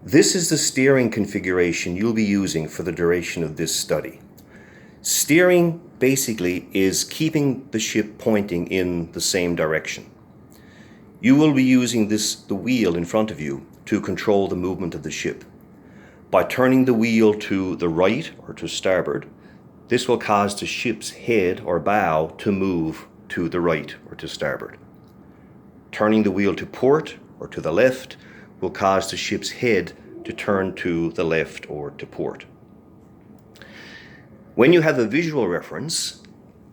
This is the steering configuration you'll be using for the duration of this study. Steering basically is keeping the ship pointing in the same direction. You will be using the wheel in front of you to control the movement of the ship. By turning the wheel to the right or to starboard, this will cause the ship's head or bow to move to the right or to starboard. Turning the wheel to port or to the left will cause the ship's head to turn to the left or to port. When you have a visual reference,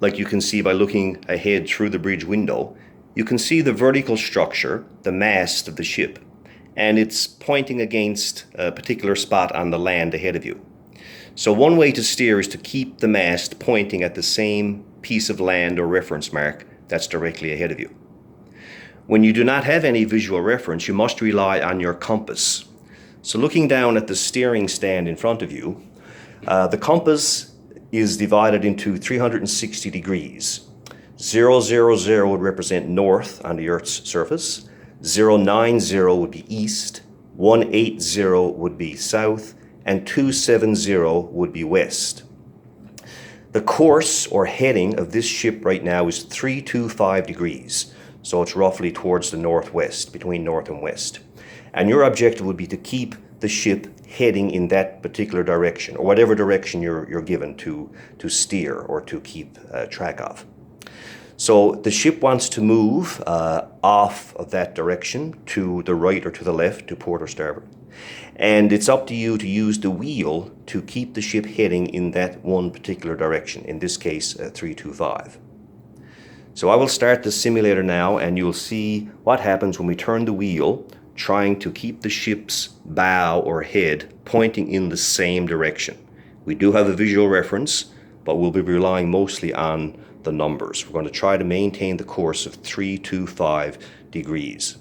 like you can see by looking ahead through the bridge window, you can see the vertical structure, the mast of the ship, and it's pointing against a particular spot on the land ahead of you. So one way to steer is to keep the mast pointing at the same piece of land or reference mark that's directly ahead of you. When you do not have any visual reference, you must rely on your compass. So looking down at the steering stand in front of you, the compass is divided into 360 degrees. 000 would represent north on the Earth's surface, 090 would be east, 180 would be south, and 270 would be west. The course or heading of this ship right now is 325 degrees. So it's roughly towards the northwest, between north and west. And your objective would be to keep the ship heading in that particular direction, or whatever direction you're given to steer or to keep track of. So the ship wants to move off of that direction to the right or to the left, to port or starboard. And it's up to you to use the wheel to keep the ship heading in that one particular direction, in this case 325. So I will start the simulator now, and you'll see what happens when we turn the wheel, trying to keep the ship's bow or head pointing in the same direction. We do have a visual reference, but we'll be relying mostly on the numbers. We're going to try to maintain the course of 325 degrees.